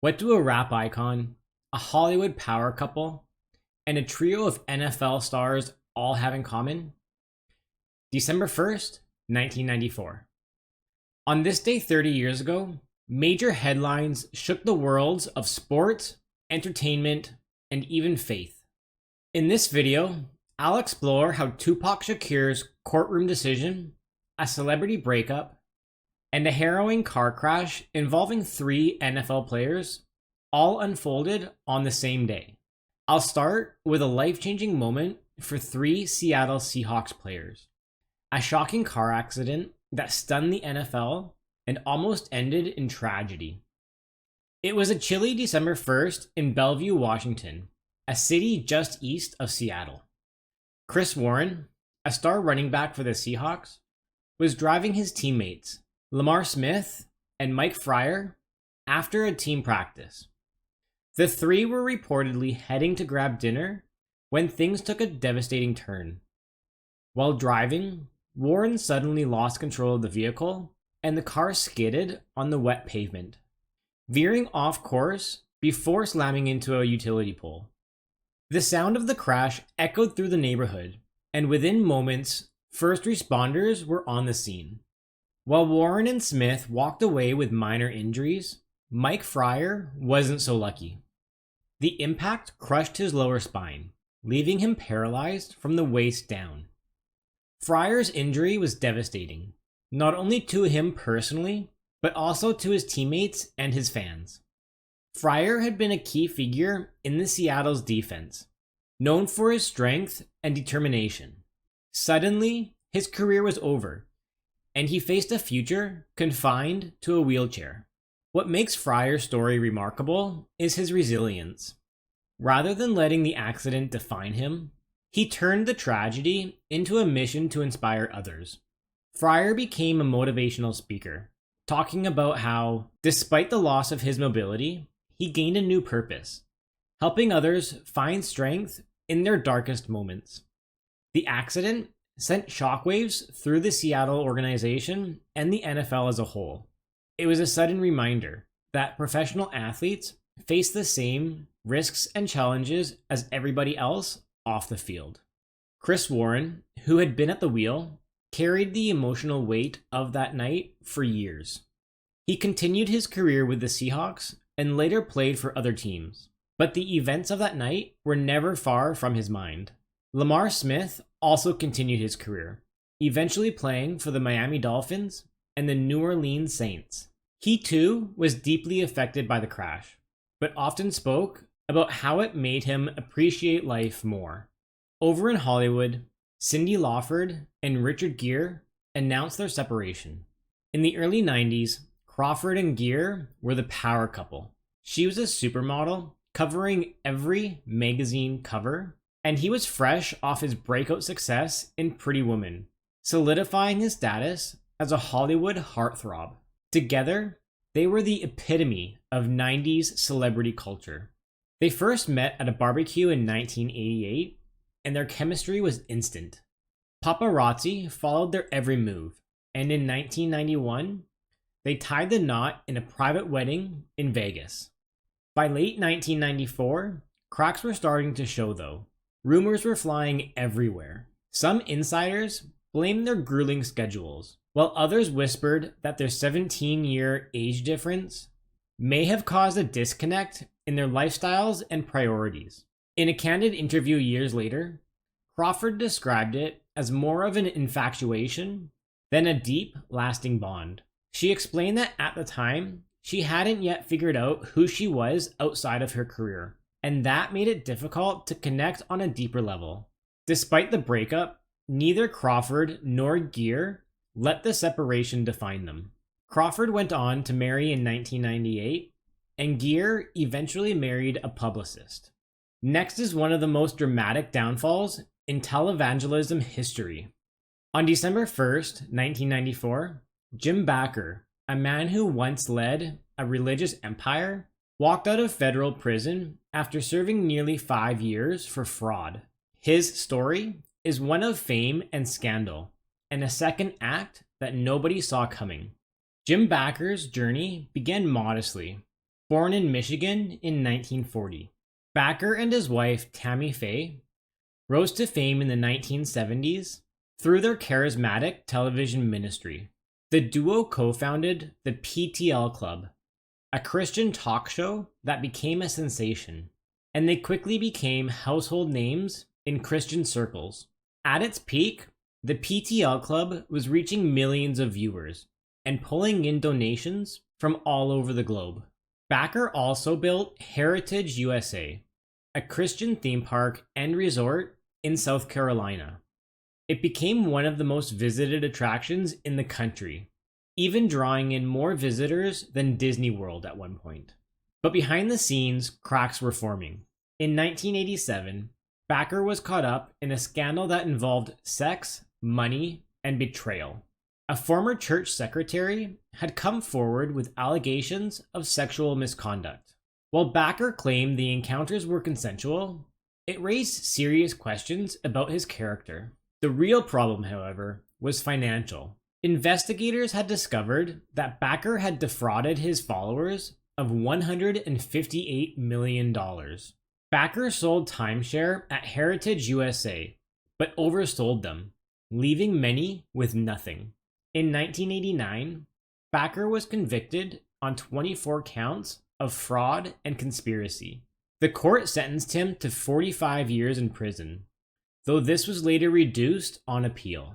What do a rap icon, a Hollywood power couple, and a trio of NFL stars all have in common? December 1st, 1994. On this day 30 years ago, major headlines shook the worlds of sports, entertainment, and even faith. In this video, I'll explore how Tupac Shakur's courtroom decision, a celebrity breakup, and a harrowing car crash involving 3 NFL players all unfolded on the same day. I'll start with a life-changing moment for 3 Seattle Seahawks players. A shocking car accident that stunned the NFL and almost ended in tragedy. It was a chilly December 1st in Bellevue, Washington, a city just east of Seattle. Chris Warren, a star running back for the Seahawks, was driving his teammates, Lamar Smith and Mike Fryer, after a team practice. The 3 were reportedly heading to grab dinner when things took a devastating turn. While driving, Warren suddenly lost control of the vehicle and the car skidded on the wet pavement, veering off course before slamming into a utility pole. The sound of the crash echoed through the neighborhood, and within moments, first responders were on the scene. While Warren and Smith walked away with minor injuries, Mike Fryer wasn't so lucky. The impact crushed his lower spine, leaving him paralyzed from the waist down. Fryer's injury was devastating, not only to him personally, but also to his teammates and his fans. Fryer had been a key figure in the Seattle's defense, known for his strength and determination. Suddenly, his career was over, and he faced a future confined to a wheelchair. What makes Fryer's story remarkable is his resilience. Rather than letting the accident define him, he turned the tragedy into a mission to inspire others. Fryer became a motivational speaker, talking about how, despite the loss of his mobility, he gained a new purpose, helping others find strength in their darkest moments. The accident sent shockwaves through the Seattle organization and the NFL as a whole. It was a sudden reminder that professional athletes face the same risks and challenges as everybody else off the field. Chris Warren, who had been at the wheel, carried the emotional weight of that night for years. He continued his career with the Seahawks and later played for other teams, but the events of that night were never far from his mind. Lamar Smith also continued his career, eventually playing for the Miami Dolphins and the New Orleans Saints. He too was deeply affected by the crash, but often spoke about how it made him appreciate life more. Over in Hollywood, Cyndi Lauper and Richard Gere announced their separation. In the early 90s, Crawford and Gere were the power couple. She was a supermodel, covering every magazine cover, and he was fresh off his breakout success in Pretty Woman, solidifying his status as a Hollywood heartthrob. Together, they were the epitome of 90s celebrity culture. They first met at a barbecue in 1988, and their chemistry was instant. Paparazzi followed their every move, and in 1991, they tied the knot in a private wedding in Vegas. By late 1994, cracks were starting to show though. Rumors were flying everywhere. Some insiders blamed their grueling schedules, while others whispered that their 17-year age difference may have caused a disconnect in their lifestyles and priorities. In a candid interview years later, Crawford described it as more of an infatuation than a deep, lasting bond. She explained that at the time, she hadn't yet figured out who she was outside of her career, and that made it difficult to connect on a deeper level. Despite the breakup, neither Crawford nor Gere let the separation define them. Crawford went on to marry in 1998, and Gere eventually married a publicist. Next is one of the most dramatic downfalls in televangelism history. On December 1st, 1994, Jim Bakker, a man who once led a religious empire, walked out of federal prison after serving nearly 5 years for fraud. His story is one of fame and scandal, and a second act that nobody saw coming. Jim Bakker's journey began modestly. Born in Michigan in 1940, Bakker and his wife Tammy Faye rose to fame in the 1970s through their charismatic television ministry. The duo co-founded the PTL Club, a Christian talk show that became a sensation, and they quickly became household names in Christian circles. At its peak, the PTL Club was reaching millions of viewers and pulling in donations from all over the globe. Bakker also built Heritage USA, a Christian theme park and resort in South Carolina. It became one of the most visited attractions in the country, even drawing in more visitors than Disney World at one point. But behind the scenes, cracks were forming. In 1987, Bakker was caught up in a scandal that involved sex, money, and betrayal. A former church secretary had come forward with allegations of sexual misconduct. While Bakker claimed the encounters were consensual, it raised serious questions about his character. The real problem, however, was financial. Investigators had discovered that Bakker had defrauded his followers of $158 million. Bakker sold timeshare at Heritage USA, but oversold them, leaving many with nothing. In 1989, Bakker was convicted on 24 counts of fraud and conspiracy. The court sentenced him to 45 years in prison, though this was later reduced on appeal.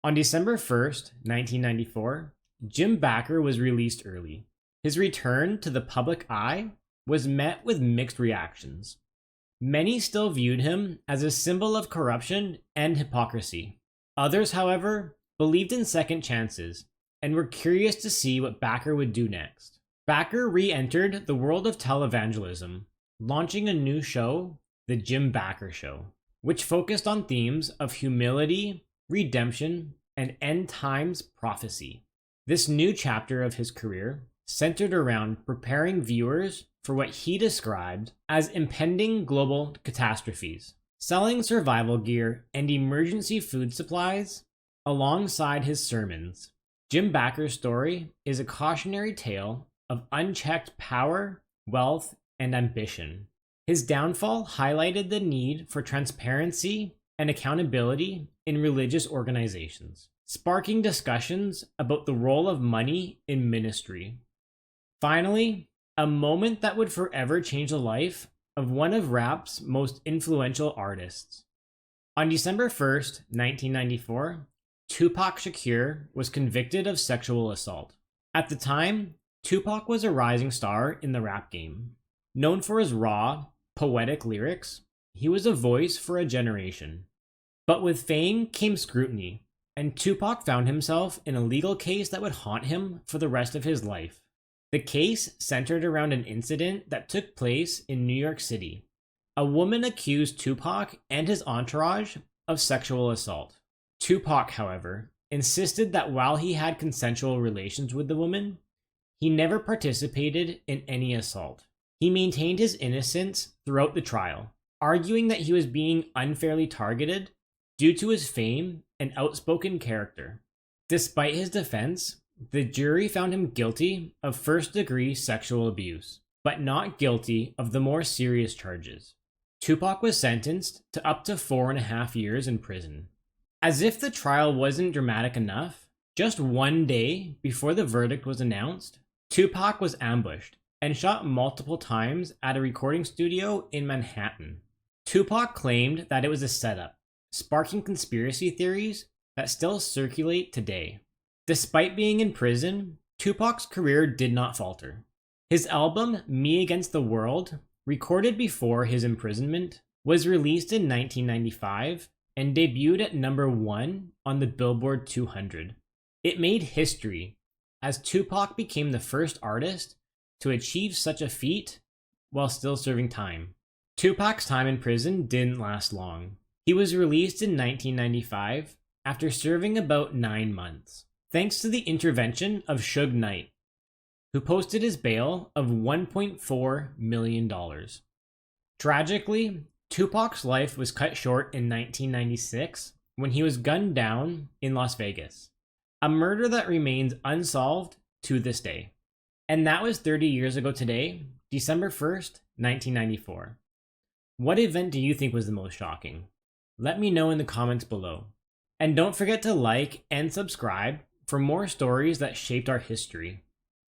On December 1st, 1994, Jim Bakker was released early. His return to the public eye was met with mixed reactions. Many still viewed him as a symbol of corruption and hypocrisy. Others, however, believed in second chances and were curious to see what Bakker would do next. Bakker re-entered the world of televangelism, launching a new show, The Jim Bakker Show, which focused on themes of humility, redemption, and end times prophecy. This new chapter of his career centered around preparing viewers for what he described as impending global catastrophes, selling survival gear and emergency food supplies alongside his sermons. Jim Bakker's story is a cautionary tale of unchecked power, wealth, and ambition. His downfall highlighted the need for transparency and accountability in religious organizations, sparking discussions about the role of money in ministry. Finally, a moment that would forever change the life of one of rap's most influential artists. On December 1st, 1994, Tupac Shakur was convicted of sexual assault. At the time, Tupac was a rising star in the rap game. Known for his raw, poetic lyrics, he was a voice for a generation. But with fame came scrutiny, and Tupac found himself in a legal case that would haunt him for the rest of his life. The case centered around an incident that took place in New York City. A woman accused Tupac and his entourage of sexual assault. Tupac, however, insisted that while he had consensual relations with the woman, he never participated in any assault. He maintained his innocence throughout the trial, arguing that he was being unfairly targeted due to his fame and outspoken character. Despite his defense, the jury found him guilty of first-degree sexual abuse, but not guilty of the more serious charges. Tupac was sentenced to up to 4.5 years in prison. As if the trial wasn't dramatic enough, just one day before the verdict was announced, Tupac was ambushed and shot multiple times at a recording studio in Manhattan. Tupac claimed that it was a setup, sparking conspiracy theories that still circulate today. Despite being in prison, Tupac's career did not falter. His album, Me Against the World, recorded before his imprisonment, was released in 1995 and debuted at number 1 on the Billboard 200. It made history, as Tupac became the first artist to achieve such a feat while still serving time. Tupac's time in prison didn't last long. He was released in 1995 after serving about 9 months, thanks to the intervention of Suge Knight, who posted his bail of $1.4 million. Tragically, Tupac's life was cut short in 1996 when he was gunned down in Las Vegas, a murder that remains unsolved to this day. And that was 30 years ago today, December 1st, 1994. What event do you think was the most shocking? Let me know in the comments below. And don't forget to like and subscribe for more stories that shaped our history.